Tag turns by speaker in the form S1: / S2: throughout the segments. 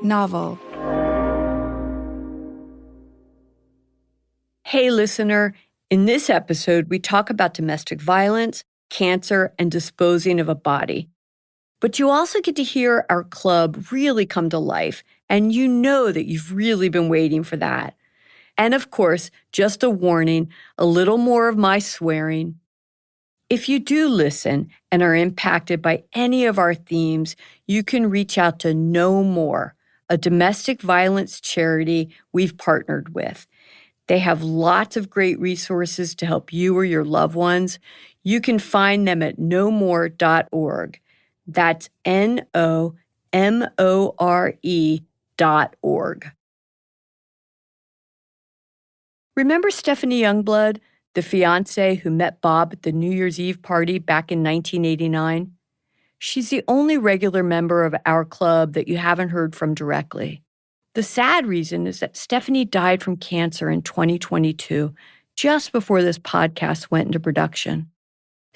S1: novel.
S2: Hey, listener. In this episode, we talk about domestic violence, cancer, and disposing of a body. But you also get to hear our club really come to life, and you know that you've really been waiting for that. And of course, just a warning, a little more of my swearing. If you do listen and are impacted by any of our themes, you can reach out to No More, a domestic violence charity we've partnered with. They have lots of great resources to help you or your loved ones. You can find them at nomore.org. That's NOMORE.org. Remember Stephanie Youngblood, the fiancée who met Bob at the New Year's Eve party back in 1989? She's the only regular member of our club that you haven't heard from directly. The sad reason is that Stephanie died from cancer in 2022, just before this podcast went into production.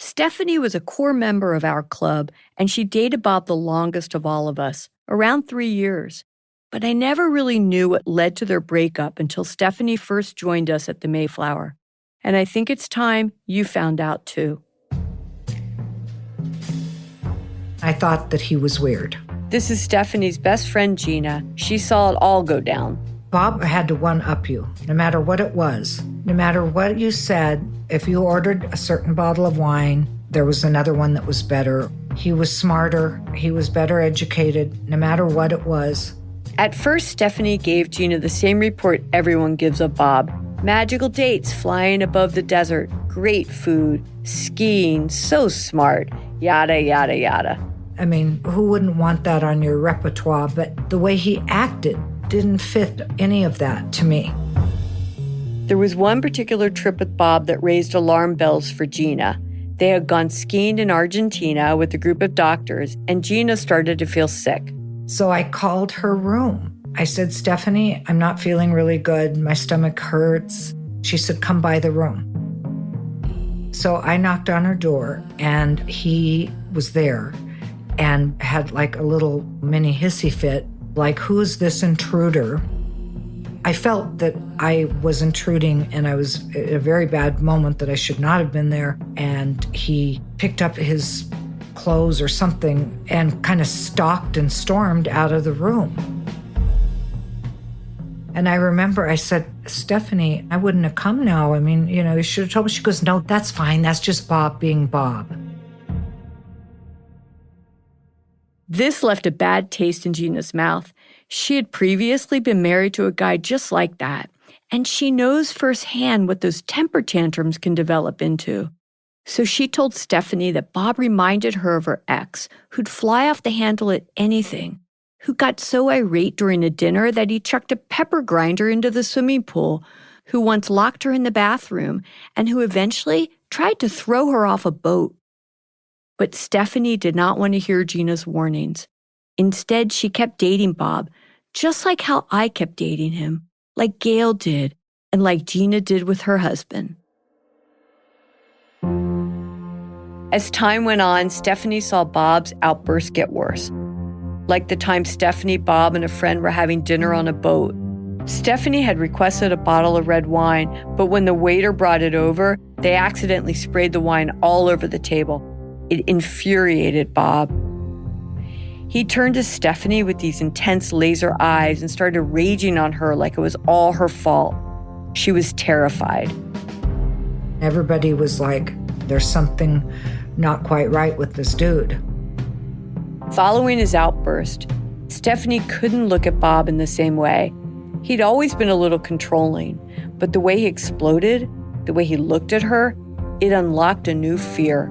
S2: Stephanie was a core member of our club, and she dated Bob the longest of all of us, around 3 years. But I never really knew what led to their breakup until Stephanie first joined us at the Mayflower. And I think it's time you found out too.
S3: I thought that he was weird.
S2: This is Stephanie's best friend, Gina. She saw it all go down.
S3: Bob had to one-up you, no matter what it was. No matter what you said, if you ordered a certain bottle of wine, there was another one that was better. He was smarter. He was better educated, no matter what it was.
S2: At first, Stephanie gave Gina the same report everyone gives of Bob. Magical dates flying above the desert, great food, skiing, so smart, yada, yada, yada.
S3: I mean, who wouldn't want that on your repertoire? But the way he acted didn't fit any of that to me.
S2: There was one particular trip with Bob that raised alarm bells for Gina. They had gone skiing in Argentina with a group of doctors, and Gina started to feel sick.
S3: So I called her room. I said, Stephanie, I'm not feeling really good. My stomach hurts. She said, come by the room. So I knocked on her door, and he was there and had like a little mini hissy fit, like, who is this intruder? I felt that I was intruding, and I was at a very bad moment that I should not have been there. And he picked up his clothes or something and kind of stalked and stormed out of the room. And I remember I said, Stephanie, I wouldn't have come now. I mean, you should have told me. She goes, no, that's fine. That's just Bob being Bob.
S2: This left a bad taste in Gina's mouth. She had previously been married to a guy just like that, and she knows firsthand what those temper tantrums can develop into. So she told Stephanie that Bob reminded her of her ex, who'd fly off the handle at anything, who got so irate during a dinner that he chucked a pepper grinder into the swimming pool, who once locked her in the bathroom, and who eventually tried to throw her off a boat. But Stephanie did not want to hear Gina's warnings. Instead, she kept dating Bob, just like how I kept dating him, like Gail did, and like Gina did with her husband. As time went on, Stephanie saw Bob's outbursts get worse. Like the time Stephanie, Bob, and a friend were having dinner on a boat. Stephanie had requested a bottle of red wine, but when the waiter brought it over, they accidentally sprayed the wine all over the table. It infuriated Bob. He turned to Stephanie with these intense laser eyes and started raging on her like it was all her fault. She was terrified.
S3: Everybody was like, there's something not quite right with this dude.
S2: Following his outburst, Stephanie couldn't look at Bob in the same way. He'd always been a little controlling, but the way he exploded, the way he looked at her, it unlocked a new fear.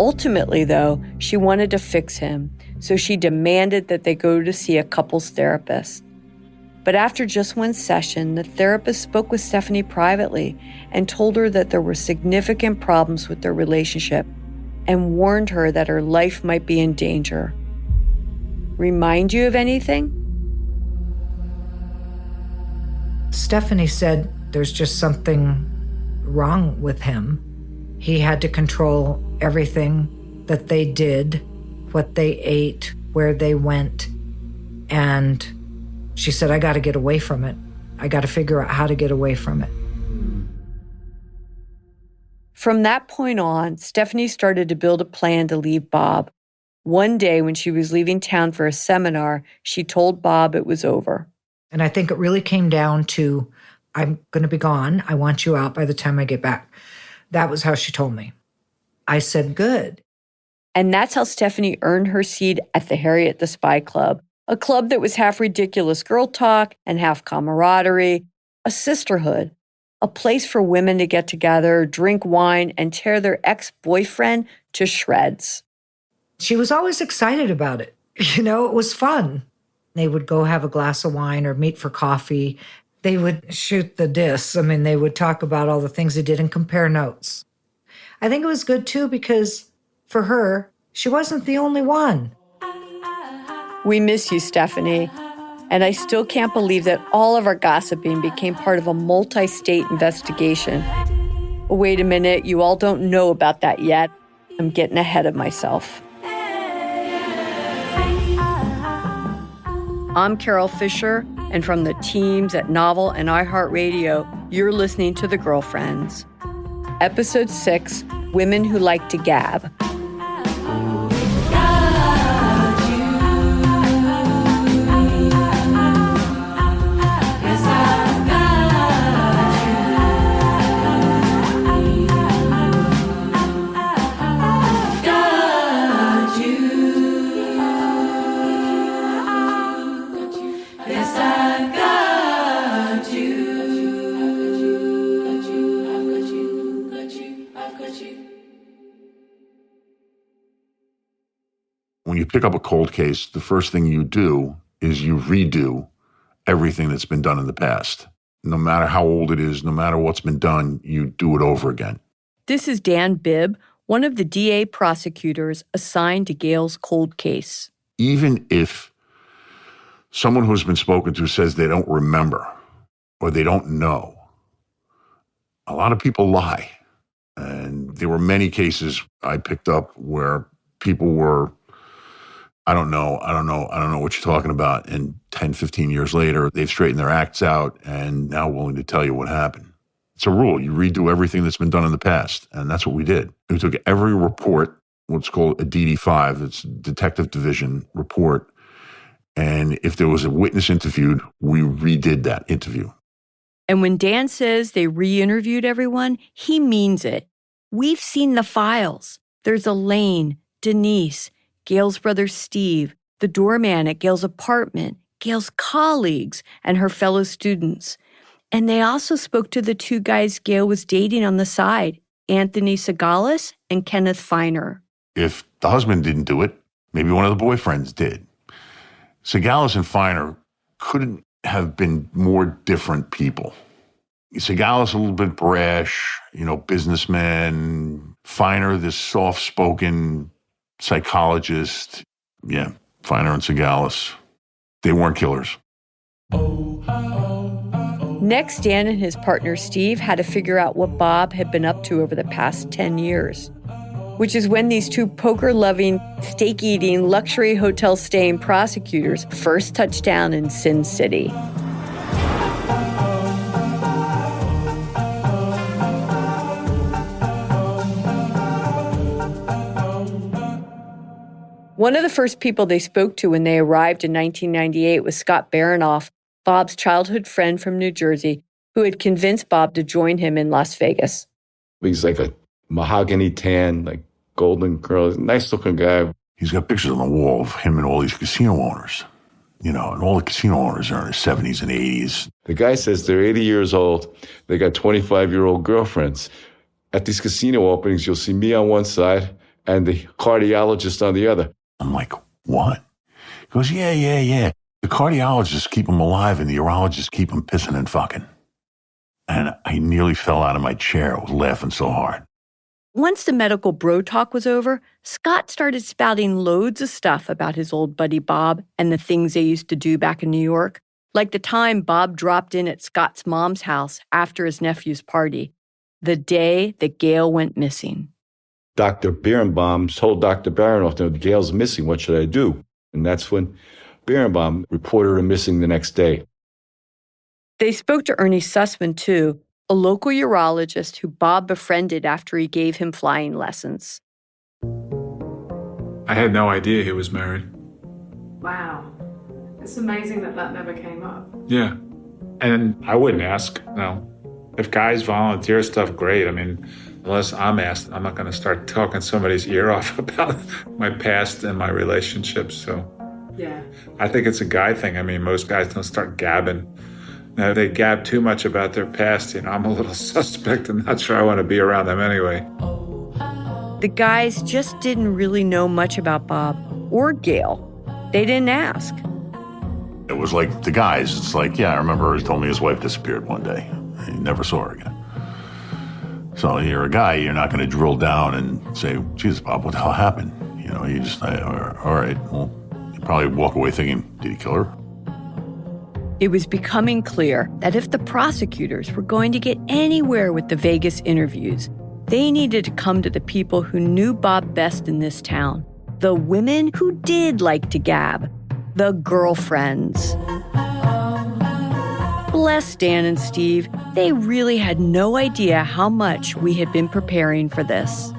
S2: Ultimately, though, she wanted to fix him, so she demanded that they go to see a couples therapist. But after just one session, the therapist spoke with Stephanie privately and told her that there were significant problems with their relationship and warned her that her life might be in danger. Remind you of anything?
S3: Stephanie said there's just something wrong with him. He had to control everything that they did, what they ate, where they went. And she said, I got to get away from it. I got to figure out how to get away from it.
S2: From that point on, Stephanie started to build a plan to leave Bob. One day when she was leaving town for a seminar, she told Bob it was over.
S3: And I think it really came down to, I'm going to be gone. I want you out by the time I get back. That was how she told me. I said, good.
S2: And that's how Stephanie earned her seat at the Harriet the Spy Club, a club that was half ridiculous girl talk and half camaraderie, a sisterhood, a place for women to get together, drink wine, and tear their ex-boyfriend to shreds.
S3: She was always excited about it. You know, it was fun. They would go have a glass of wine or meet for coffee. They would shoot the diss. I mean, they would talk about all the things they did and compare notes. I think it was good, too, because for her, she wasn't the only one.
S2: We miss you, Stephanie. And I still can't believe that all of our gossiping became part of a multi-state investigation. Wait a minute, you all don't know about that yet. I'm getting ahead of myself. I'm Carol Fisher, and from the teams at Novel and iHeartRadio, you're listening to The Girlfriends. Episode 6, Women Who Like to Gab.
S1: When you pick up a cold case, the first thing you do is you redo everything that's been done in the past. No matter how old it is, no matter what's been done, you do it over again.
S2: This is Dan Bibb, one of the DA prosecutors assigned to Gail's cold case.
S1: Even if someone who's been spoken to says they don't remember or they don't know, a lot of people lie. And there were many cases I picked up where people were, I don't know what you're talking about. And 10, 15 years later, they've straightened their acts out and now willing to tell you what happened. It's a rule. You redo everything that's been done in the past. And that's what we did. We took every report, what's called a DD5, it's Detective Division report. And if there was a witness interviewed, we redid that interview.
S2: And when Dan says they re-interviewed everyone, he means it. We've seen the files. There's Elaine, Denise, Gail's brother Steve, the doorman at Gail's apartment, Gail's colleagues, and her fellow students. And they also spoke to the two guys Gail was dating on the side, Anthony Segalis and Kenneth Feiner.
S1: If the husband didn't do it, maybe one of the boyfriends did. Segalis and Feiner couldn't have been more different people. Segalis a little bit brash, businessman. Feiner, this soft-spoken psychologist. Yeah, Feiner and Segalis. They weren't killers.
S2: Next, Dan and his partner Steve had to figure out what Bob had been up to over the past 10 years, which is when these two poker-loving, steak-eating, luxury hotel-staying prosecutors first touched down in Sin City. One of the first people they spoke to when they arrived in 1998 was Scott Baranoff, Bob's childhood friend from New Jersey, who had convinced Bob to join him in Las Vegas.
S4: He's like a mahogany tan, like golden curls, nice looking guy.
S1: He's got pictures on the wall of him and all these casino owners. And all the casino owners are in their 70s and 80s.
S4: The guy says they're 80 years old. They got 25-year-old girlfriends. At these casino openings, you'll see me on one side and the cardiologist on the other.
S1: I'm like, what? He goes, yeah. The cardiologists keep them alive and the urologists keep them pissing and fucking. And I nearly fell out of my chair. I was laughing so hard.
S2: Once the medical bro talk was over, Scott started spouting loads of stuff about his old buddy Bob and the things they used to do back in New York, like the time Bob dropped in at Scott's mom's house after his nephew's party, the day that Gail went missing.
S4: Dr. Birnbaum told Dr. Baranoff, Gail's missing, what should I do? And that's when Berenbaum reported her missing the next day.
S2: They spoke to Ernie Sussman, too, a local urologist who Bob befriended after he gave him flying lessons.
S5: I had no idea he was married.
S6: Wow. It's amazing that never came up.
S5: Yeah. And I wouldn't ask, no. If guys volunteer stuff, great. I mean, unless I'm asked, I'm not going to start talking somebody's ear off about my past and my relationships. So
S6: Yeah.
S5: I think it's a guy thing. I mean, most guys don't start gabbing. Now, if they gab too much about their past, I'm a little suspect and not sure I want to be around them anyway.
S2: The guys just didn't really know much about Bob or Gail. They didn't ask.
S1: It was like the guys. It's like, yeah, I remember he told me his wife disappeared one day. He never saw her again. So you're a guy, you're not going to drill down and say, Jesus, Bob, what the hell happened? You just, all right, well, you probably walk away thinking, did he kill her?
S2: It was becoming clear that if the prosecutors were going to get anywhere with the Vegas interviews, they needed to come to the people who knew Bob best in this town, the women who did like to gab, the girlfriends. Bless Dan and Steve, they really had no idea how much we had been preparing for this.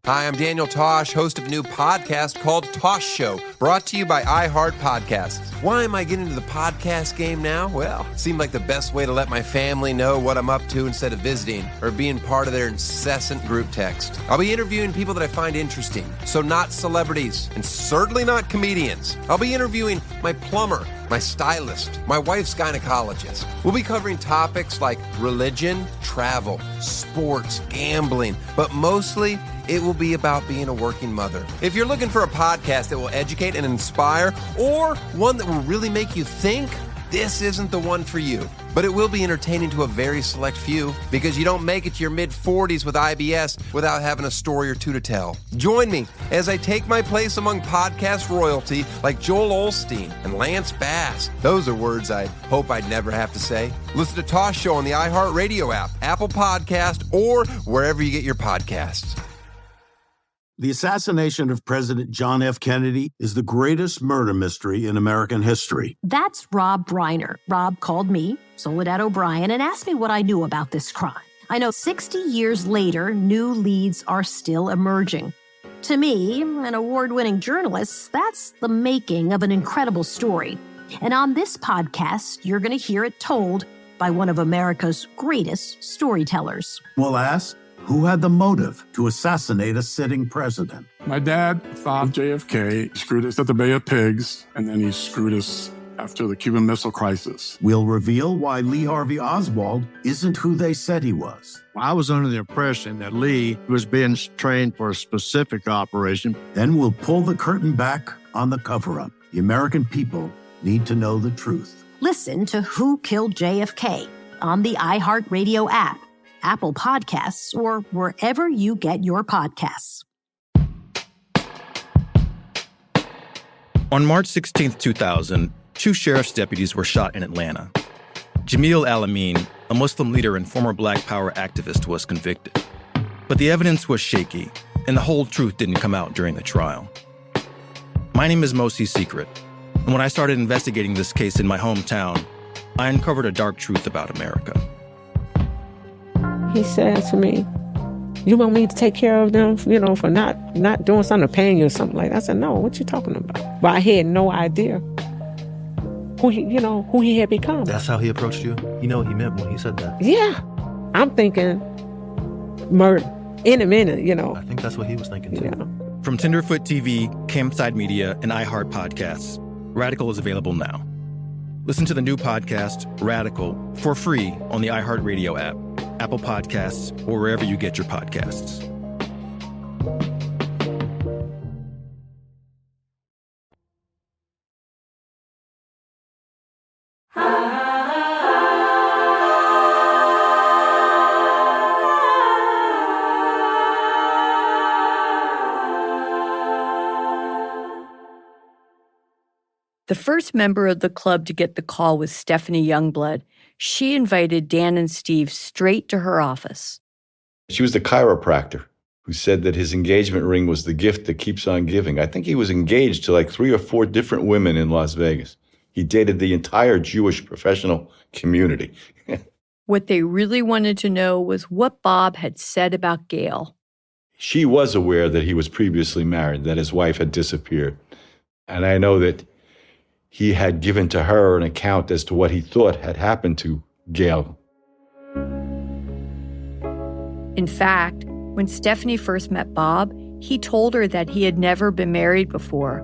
S7: Hi, I'm Daniel Tosh, host of a new podcast called Tosh Show, brought to you by iHeart Podcasts. Why am I getting into the podcast game now? Well, it seemed like the best way to let my family know what I'm up to instead of visiting or being part of their incessant group text. I'll be interviewing people that I find interesting, so not celebrities, and certainly not comedians. I'll be interviewing my plumber, my stylist, my wife's gynecologist. We'll be covering topics like religion, travel, sports, gambling, but mostly it will be about being a working mother. If you're looking for a podcast that will educate and inspire, or one that will really make you think, this isn't the one for you. But it will be entertaining to a very select few, because you don't make it to your mid-40s with IBS without having a story or two to tell. Join me as I take my place among podcast royalty like Joel Osteen and Lance Bass. Those are words I hope I'd never have to say. Listen to Tosh Show on the iHeartRadio app, Apple Podcast, or wherever you get your podcasts.
S8: The assassination of President John F. Kennedy is the greatest murder mystery in American history.
S9: That's Rob Reiner. Rob called me, Soledad O'Brien, and asked me what I knew about this crime. I know 60 years later, new leads are still emerging. To me, an award-winning journalist, that's the making of an incredible story. And on this podcast, you're going to hear it told by one of America's greatest storytellers.
S8: We'll ask, who had the motive to assassinate a sitting president?
S10: My dad thought JFK screwed us at the Bay of Pigs, and then he screwed us after the Cuban Missile Crisis.
S8: We'll reveal why Lee Harvey Oswald isn't who they said he was.
S11: I was under the impression that Lee was being trained for a specific operation.
S8: Then we'll pull the curtain back on the cover-up. The American people need to know the truth.
S9: Listen to Who Killed JFK on the iHeartRadio app, Apple Podcasts, or wherever you get your podcasts.
S12: On March 16, 2000, 2 sheriff's deputies were shot in Atlanta. Jamil Al-Amin, a Muslim leader and former Black Power activist, was convicted. But the evidence was shaky, and the whole truth didn't come out during the trial. My name is Mosi Secret, and when I started investigating this case in my hometown, I uncovered a dark truth about America.
S13: He said to me, "You want me to take care of them, for not doing something to paying you or something like that?" I said, "No, what you talking about?" But I had no idea who he had become.
S14: That's how he approached you? You know what he meant when he said that?
S13: Yeah. I'm thinking murder in a minute,
S14: I think that's what he was thinking too.
S13: Yeah.
S12: From Tenderfoot TV, Campside Media, and iHeart Podcasts, Radical is available now. Listen to the new podcast, Radical, for free on the iHeartRadio app, Apple Podcasts, or wherever you get your podcasts.
S2: The first member of the club to get the call was Stephanie Youngblood. She invited Dan and Steve straight to her office.
S4: She was the chiropractor who said that his engagement ring was the gift that keeps on giving. I think he was engaged to like 3 or 4 different women in Las Vegas. He dated the entire Jewish professional community.
S2: What they really wanted to know was what Bob had said about Gail.
S4: She was aware that he was previously married, that his wife had disappeared. And I know that he had given to her an account as to what he thought had happened to Gail.
S2: In fact, when Stephanie first met Bob, he told her that he had never been married before.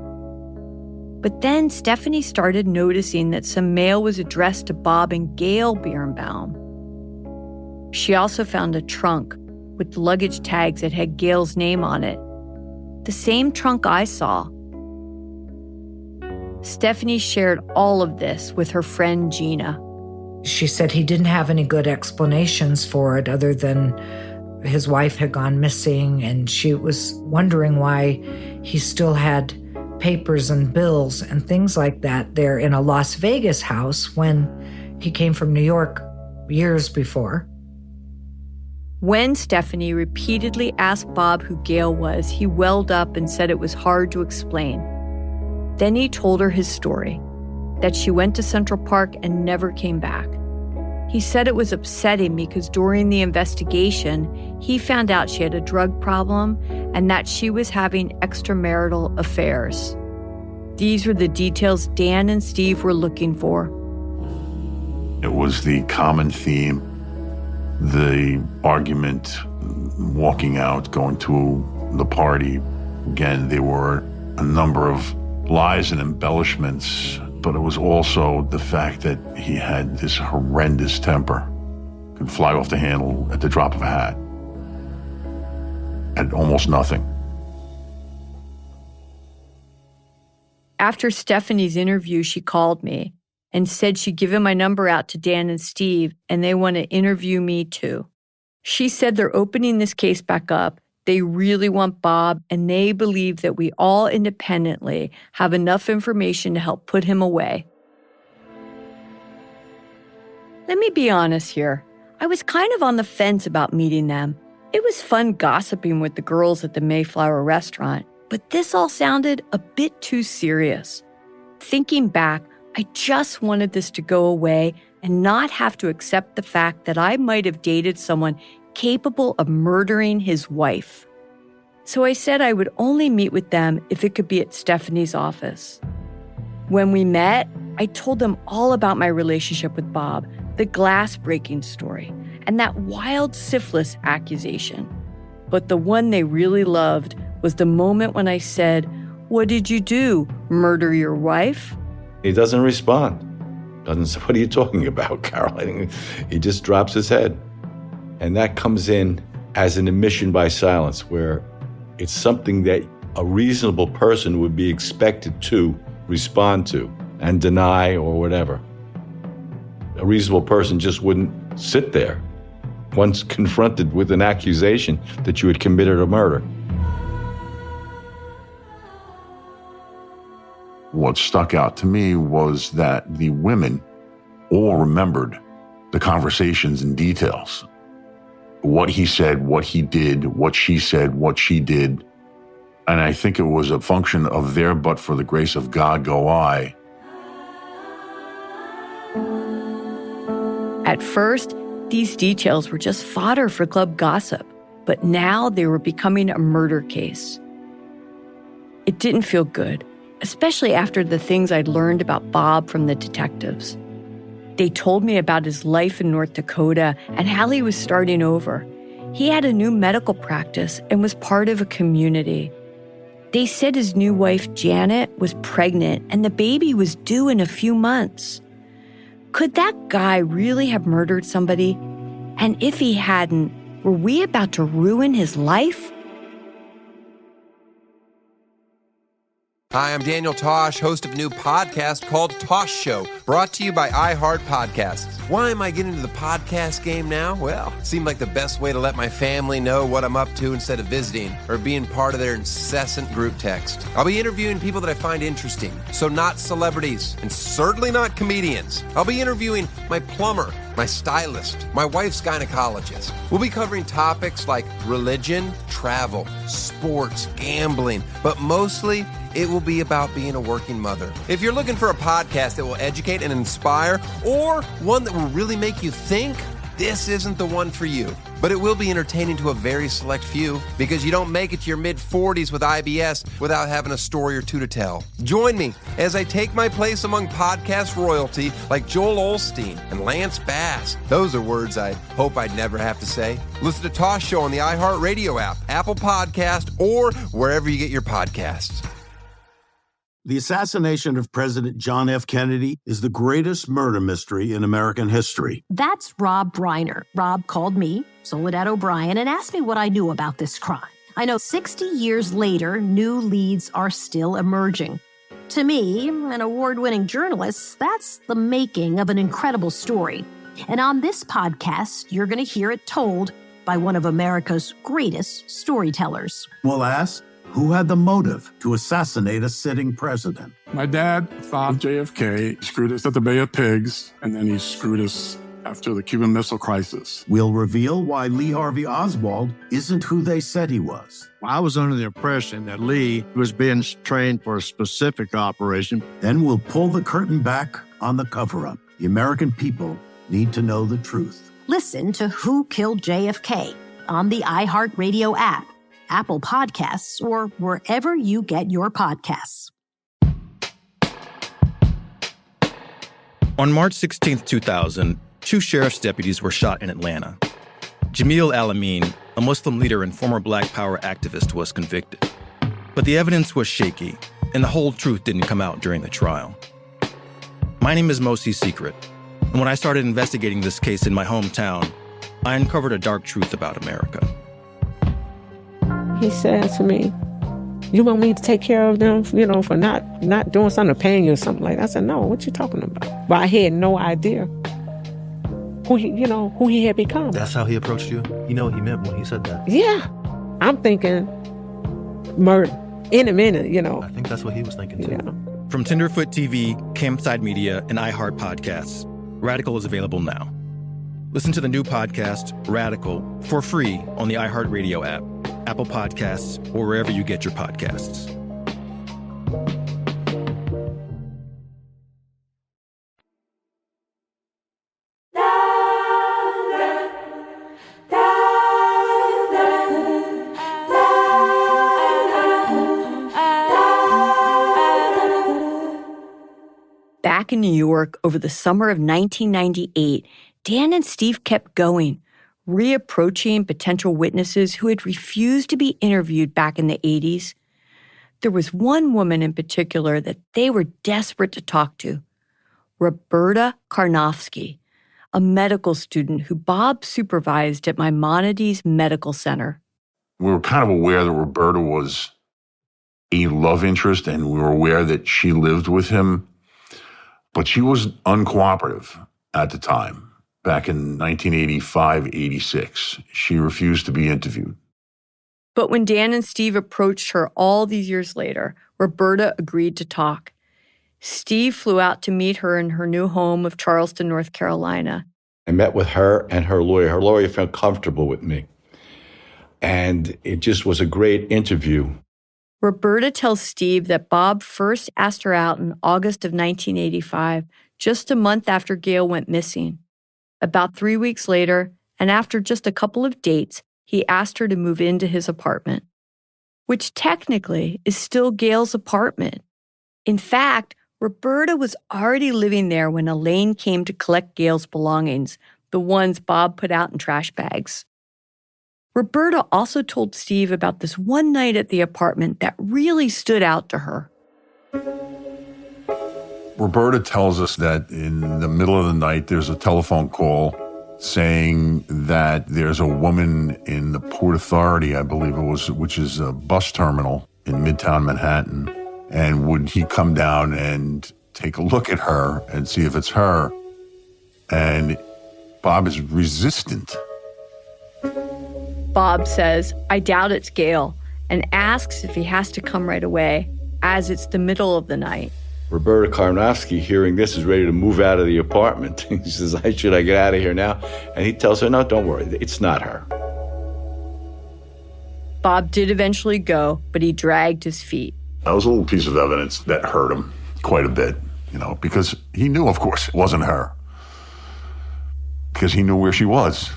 S2: But then Stephanie started noticing that some mail was addressed to Bob and Gail Birnbaum. She also found a trunk with luggage tags that had Gail's name on it. The same trunk I saw. Stephanie shared all of this with her friend Gina.
S3: She said he didn't have any good explanations for it other than his wife had gone missing, and she was wondering why he still had papers and bills and things like that there in a Las Vegas house when he came from New York years before.
S2: When Stephanie repeatedly asked Bob who Gail was, he welled up and said it was hard to explain. Then he told her his story, that she went to Central Park and never came back. He said it was upsetting because during the investigation, he found out she had a drug problem and that she was having extramarital affairs. These were the details Dan and Steve were looking for.
S1: It was the common theme, the argument, walking out, going to the party. Again, there were a number of lies and embellishments, but it was also the fact that he had this horrendous temper, could fly off the handle at the drop of a hat, at almost nothing.
S2: After Stephanie's interview, she called me and said she'd given my number out to Dan and Steve, and they want to interview me too. She said they're opening this case back up. They really want Bob, and they believe that we all independently have enough information to help put him away. Let me be honest here. I was kind of on the fence about meeting them. It was fun gossiping with the girls at the Mayflower restaurant, but this all sounded a bit too serious. Thinking back, I just wanted this to go away and not have to accept the fact that I might have dated someone capable of murdering his wife. So I said I would only meet with them if it could be at Stephanie's office. When we met, I told them all about my relationship with Bob, the glass-breaking story, and that wild syphilis accusation. But the one they really loved was the moment when I said, "What did you do? Murder your wife?"
S4: He doesn't respond. Doesn't say, "What are you talking about, Carol?" He just drops his head. And that comes in as an admission by silence, where it's something that a reasonable person would be expected to respond to and deny or whatever. A reasonable person just wouldn't sit there once confronted with an accusation that you had committed a murder.
S1: What stuck out to me was that the women all remembered the conversations and details. What he said, what he did, what she said, what she did. And I think it was a function of their "but for the grace of God go I."
S2: At first, these details were just fodder for club gossip, but now they were becoming a murder case. It didn't feel good, especially after the things I'd learned about Bob from the detectives. They told me about his life in North Dakota and how he was starting over. He had a new medical practice and was part of a community. They said his new wife, Janet, was pregnant and the baby was due in a few months. Could that guy really have murdered somebody? And if he hadn't, were we about to ruin his life?
S7: Hi, I'm Daniel Tosh, host of a new podcast called Tosh Show, brought to you by iHeart Podcasts. Why am I getting into the podcast game now? Well, it seemed like the best way to let my family know what I'm up to instead of visiting or being part of their incessant group text. I'll be interviewing people that I find interesting, so not celebrities, and certainly not comedians. I'll be interviewing my plumber, my stylist, my wife's gynecologist. We'll be covering topics like religion, travel, sports, gambling, but mostly it will be about being a working mother. If you're looking for a podcast that will educate and inspire, or one that will really make you think, this isn't the one for you. But it will be entertaining to a very select few, because you don't make it to your mid-40s with IBS without having a story or two to tell. Join me as I take my place among podcast royalty like Joel Osteen and Lance Bass. Those are words I hope I'd never have to say. Listen to Tosh Show on the iHeartRadio app, Apple Podcast, or wherever you get your podcasts.
S8: The assassination of President John F. Kennedy is the greatest murder mystery in American history.
S9: That's Rob Reiner. Rob called me, Soledad O'Brien, and asked me what I knew about this crime. I know 60 years later, new leads are still emerging. To me, an award-winning journalist, that's the making of an incredible story. And on this podcast, you're going to hear it told by one of America's greatest storytellers.
S8: We'll ask, who had the motive to assassinate a sitting president?
S10: My dad thought JFK screwed us at the Bay of Pigs, and then he screwed us after the Cuban Missile Crisis.
S8: We'll reveal why Lee Harvey Oswald isn't who they said he was.
S11: I was under the impression that Lee was being trained for a specific operation.
S8: Then we'll pull the curtain back on the cover-up. The American people need to know the truth.
S9: Listen to Who Killed JFK on the iHeartRadio app, Apple Podcasts, or wherever you get your podcasts.
S12: On March 16, 2000, 2 sheriff's deputies were shot in Atlanta. Jamil Al-Amin, a Muslim leader and former Black Power activist, was convicted. But the evidence was shaky, and the whole truth didn't come out during the trial. My name is Mosi Secret, and when I started investigating this case in my hometown, I uncovered a dark truth about America.
S13: He said to me, "You want me to take care of them, for not doing something, paying you or something like that?" I said, "No, what you talking about?" But I had no idea who he had become.
S14: That's how he approached you? You know what he meant when he said that?
S13: Yeah. I'm thinking murder in a minute,
S14: I think that's what he was thinking too.
S13: Yeah.
S12: From Tenderfoot TV, Campside Media, and iHeart Podcasts, Radical is available now. Listen to the new podcast, Radical, for free on the iHeartRadio app, Apple Podcasts, or wherever you get your podcasts.
S2: Back in New York over the summer of 1998, Dan and Steve kept going, reapproaching potential witnesses who had refused to be interviewed back in the 80s. There was one woman in particular that they were desperate to talk to, Roberta Karnofsky, a medical student who Bob supervised at Maimonides Medical Center.
S1: We were kind of aware that Roberta was a love interest, and we were aware that she lived with him, but she was uncooperative at the time. Back in 1985-86, she refused to be interviewed.
S2: But when Dan and Steve approached her all these years later, Roberta agreed to talk. Steve flew out to meet her in her new home of Charleston, North Carolina.
S4: I met with her and her lawyer. Her lawyer felt comfortable with me. And it just was a great interview.
S2: Roberta tells Steve that Bob first asked her out in August of 1985, just a month after Gail went missing. About 3 weeks later, and after just a couple of dates, he asked her to move into his apartment, which technically is still Gail's apartment. In fact, Roberta was already living there when Elaine came to collect Gail's belongings, the ones Bob put out in trash bags. Roberta also told Steve about this one night at the apartment that really stood out to her.
S1: Roberta tells us that in the middle of the night, there's a telephone call saying that there's a woman in the Port Authority, I believe it was, which is a bus terminal in Midtown Manhattan. And would he come down and take a look at her and see if it's her? And Bob is resistant.
S2: Bob says, "I doubt it's Gail," and asks if he has to come right away, as it's the middle of the night.
S4: Roberta Karnofsky, hearing this, is ready to move out of the apartment. He says, should I get out of here now? And he tells her, no, don't worry, it's not her.
S2: Bob did eventually go, but he dragged his feet.
S1: That was a little piece of evidence that hurt him quite a bit, because he knew, of course, it wasn't her. Because he knew where she was.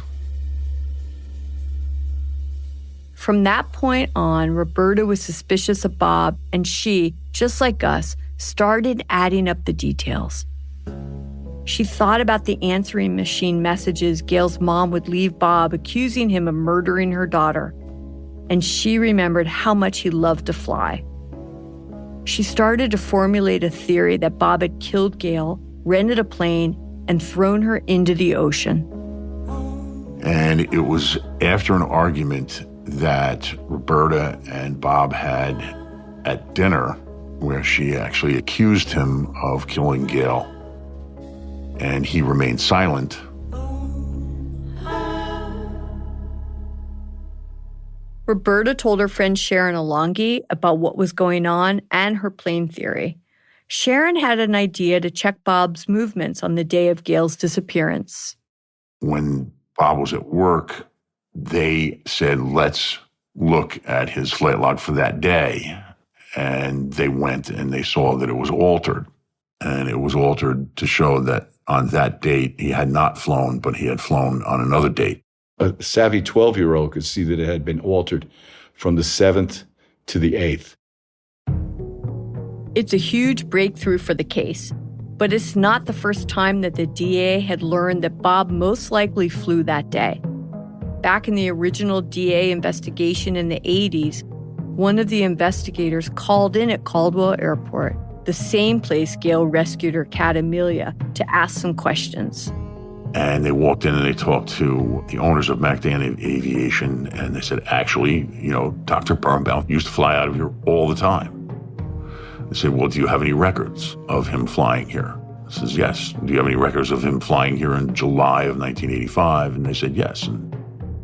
S2: From that point on, Roberta was suspicious of Bob, and she, just like us, started adding up the details. She thought about the answering machine messages Gail's mom would leave Bob accusing him of murdering her daughter. And she remembered how much he loved to fly. She started to formulate a theory that Bob had killed Gail, rented a plane, and thrown her into the ocean.
S1: And it was after an argument that Roberta and Bob had at dinner where she actually accused him of killing Gail. And he remained silent.
S2: Roberta told her friend Sharon Alongi about what was going on and her plane theory. Sharon had an idea to check Bob's movements on the day of Gail's disappearance.
S1: When Bob was at work, they said, let's look at his flight log for that day. And they went and they saw that it was altered. And it was altered to show that on that date, he had not flown, but he had flown on another date.
S4: A savvy 12-year-old could see that it had been altered from the 7th to the 8th.
S2: It's a huge breakthrough for the case, but it's not the first time that the DA had learned that Bob most likely flew that day. Back in the original DA investigation in the 80s, one of the investigators called in at Caldwell Airport, the same place Gail rescued her cat Amelia, to ask some questions.
S1: And they walked in and they talked to the owners of MacDan Aviation, and they said, actually, Dr. Birnbaum used to fly out of here all the time. They said, well, do you have any records of him flying here? He says, yes. Do you have any records of him flying here in July of 1985? And they said, yes. And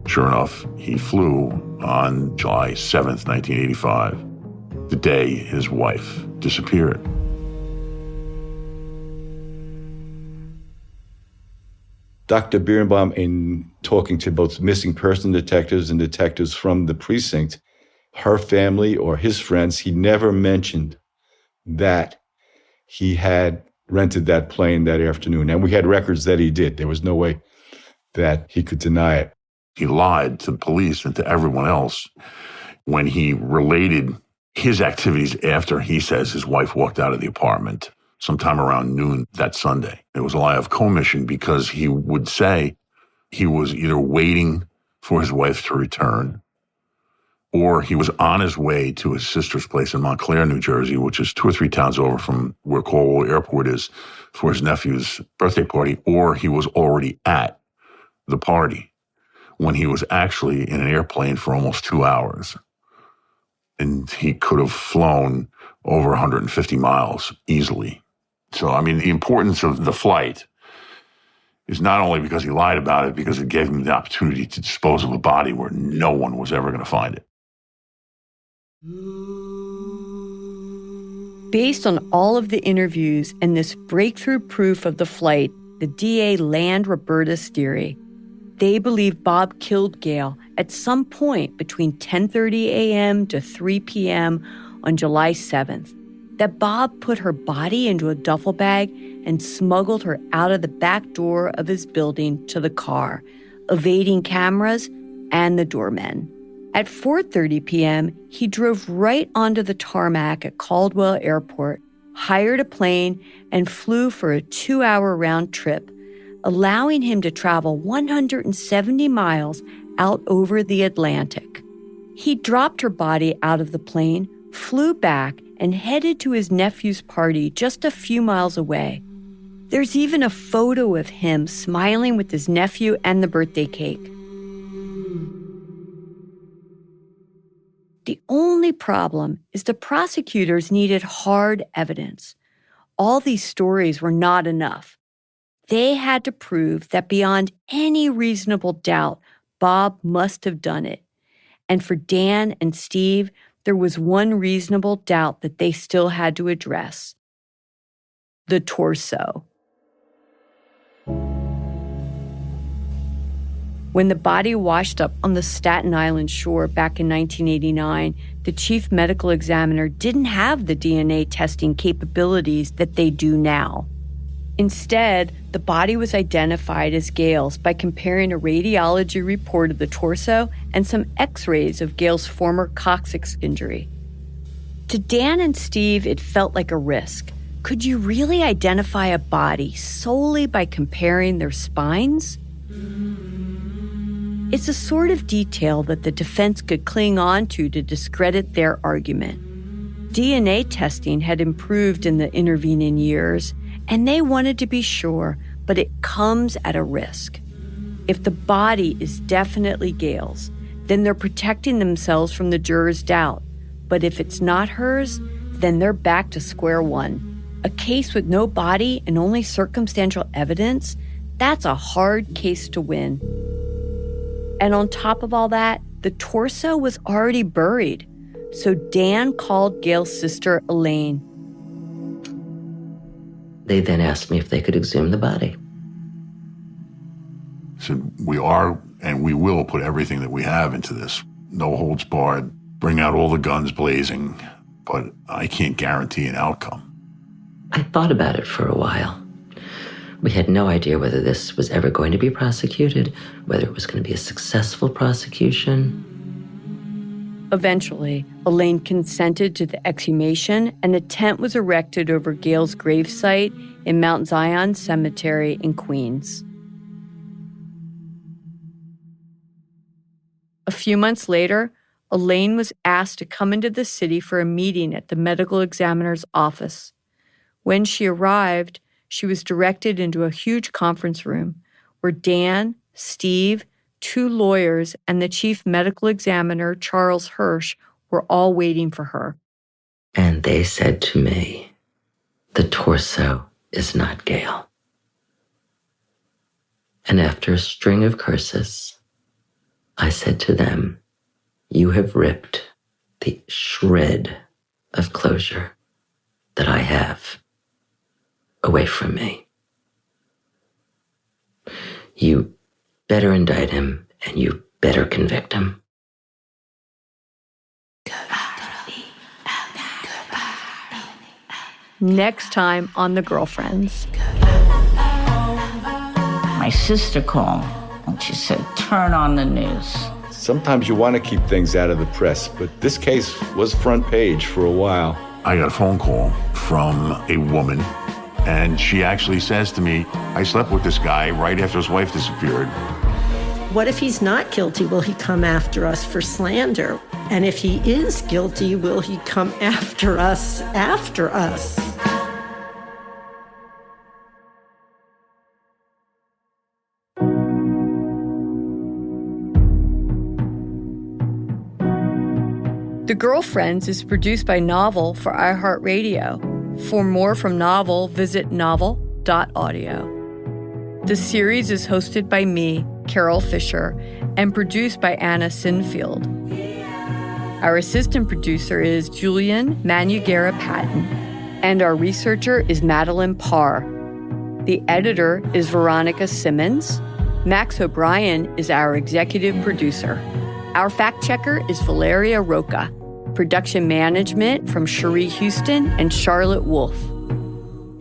S1: sure enough, he flew on July 7th, 1985, the day his wife disappeared.
S4: Dr. Birnbaum, in talking to both missing person detectives and detectives from the precinct, her family or his friends, he never mentioned that he had rented that plane that afternoon. And we had records that he did. There was no way that he could deny it.
S1: He lied to the police and to everyone else when he related his activities after, he says, his wife walked out of the apartment sometime around noon that Sunday. It was a lie of commission because he would say he was either waiting for his wife to return or he was on his way to his sister's place in Montclair, New Jersey, which is 2 or 3 towns over from where Caldwell Airport is, for his nephew's birthday party, or he was already at the party when he was actually in an airplane for almost 2 hours. And he could have flown over 150 miles easily. So, the importance of the flight is not only because he lied about it, because it gave him the opportunity to dispose of a body where no one was ever going to find it.
S2: Based on all of the interviews and this breakthrough proof of the flight, the DA land Roberta's theory. They believe Bob killed Gail at some point between 10:30 a.m. to 3 p.m. on July 7th, that Bob put her body into a duffel bag and smuggled her out of the back door of his building to the car, evading cameras and the doormen. At 4:30 p.m., he drove right onto the tarmac at Caldwell Airport, hired a plane, and flew for a 2-hour round trip, allowing him to travel 170 miles out over the Atlantic. He dropped her body out of the plane, flew back, and headed to his nephew's party just a few miles away. There's even a photo of him smiling with his nephew and the birthday cake. The only problem is the prosecutors needed hard evidence. All these stories were not enough. They had to prove that beyond any reasonable doubt, Bob must have done it. And for Dan and Steve, there was one reasonable doubt that they still had to address. the torso. When the body washed up on the Staten Island shore back in 1989, the chief medical examiner didn't have the DNA testing capabilities that they do now. Instead, the body was identified as Gail's by comparing a radiology report of the torso and some x-rays of Gail's former coccyx injury. To Dan and Steve, it felt like a risk. Could you really identify a body solely by comparing their spines? It's a sort of detail that the defense could cling on to discredit their argument. DNA testing had improved in the intervening years, and they wanted to be sure, but it comes at a risk. If the body is definitely Gail's, then they're protecting themselves from the jurors' doubt. But if it's not hers, then they're back to square one. A case with no body and only circumstantial evidence, that's a hard case to win. And on top of all that, the torso was already buried. So Dan called Gail's sister, Elaine.
S15: They then asked me if they could exhume the body.
S1: Said, we are and we will put everything that we have into this. No holds barred, bring out all the guns blazing, but I can't guarantee an outcome.
S15: I thought about it for a while. We had no idea whether this was ever going to be prosecuted, whether it was going to be a successful prosecution.
S2: Eventually, Elaine consented to the exhumation, and a tent was erected over Gail's gravesite in Mount Zion Cemetery in Queens. A few months later, Elaine was asked to come into the city for a meeting at the medical examiner's office. When she arrived, she was directed into a huge conference room where Dan, Steve, 2 lawyers, and the chief medical examiner, Charles Hirsch, were all waiting for her.
S15: And they said to me, the torso is not Gail. And after a string of curses, I said to them, you have ripped the shred of closure that I have away from me. You better indict him and you better convict him.
S2: Next time on The Girlfriends.
S16: My sister called and she said, turn on the news.
S4: Sometimes you want to keep things out of the press, but this case was front page for a while.
S1: I got a phone call from a woman, and she actually says to me, I slept with this guy right after his wife disappeared.
S17: What if he's not guilty? Will he come after us for slander? And if he is guilty, will he come after us after us?
S2: The Girlfriends is produced by Novel for iHeartRadio. For more from Novel, visit novel.audio. The series is hosted by me, Carol Fisher, and produced by Anna Sinfield. Our assistant producer is Julian Manugera-Patton, and our researcher is Madeline Parr. The editor is Veronica Simmons. Max O'Brien is our executive producer. Our fact-checker is Valeria Roca. Production management from Cherie Houston and Charlotte Wolfe.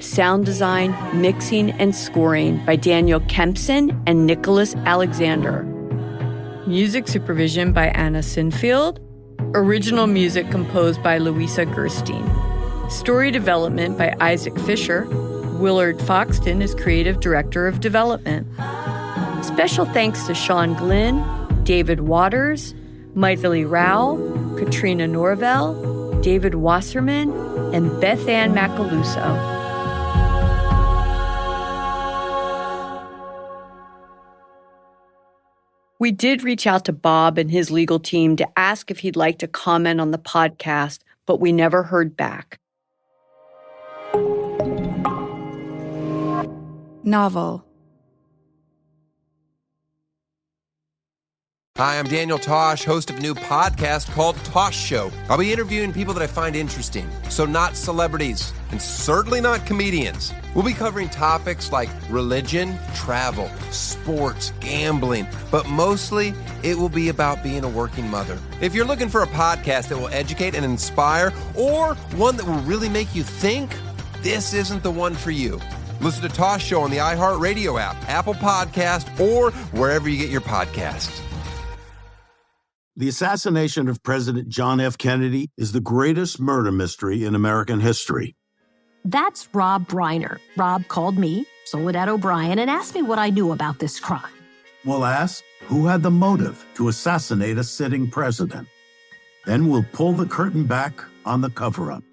S2: Sound design, mixing, and scoring by Daniel Kempson and Nicholas Alexander. Music supervision by Anna Sinfield. Original music composed by Louisa Gerstein. Story development by Isaac Fisher. Willard Foxton is creative director of development. Special thanks to Sean Glynn, David Waters, Maithili Rao, Katrina Norvell, David Wasserman, and Beth Ann Macaluso. We did reach out to Bob and his legal team to ask if he'd like to comment on the podcast, but we never heard back.
S18: Novel.
S7: Hi, I'm Daniel Tosh, host of a new podcast called Tosh Show. I'll be interviewing people that I find interesting. So not celebrities, and certainly not comedians. We'll be covering topics like religion, travel, sports, gambling, but mostly it will be about being a working mother. If you're looking for a podcast that will educate and inspire, or one that will really make you think, this isn't the one for you. Listen to Tosh Show on the iHeartRadio app, Apple Podcast, or wherever you get your podcasts.
S8: The assassination of President John F. Kennedy is the greatest murder mystery in American history.
S9: That's Rob Reiner. Rob called me, Soledad O'Brien, and asked me what I knew about this crime.
S8: We'll ask who had the motive to assassinate a sitting president. Then we'll pull the curtain back on the cover-up.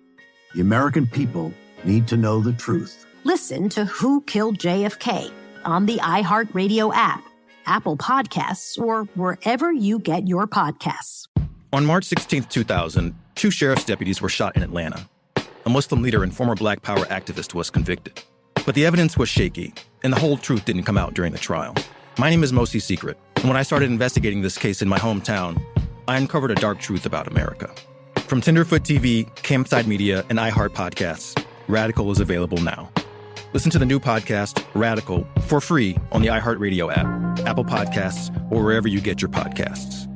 S8: The American people need to know the truth.
S9: Listen to Who Killed JFK on the iHeartRadio app, Apple Podcasts, or wherever you get your podcasts.
S12: On March 16, 2000, 2 sheriff's deputies were shot in Atlanta. A Muslim leader and former Black Power activist was convicted. But the evidence was shaky, and the whole truth didn't come out during the trial. My name is Mosi Secret, and when I started investigating this case in my hometown, I uncovered a dark truth about America. From Tenderfoot TV, Campside Media, and iHeart Podcasts, Radical is available now. Listen to the new podcast, Radical, for free on the iHeartRadio app, Apple Podcasts, or wherever you get your podcasts.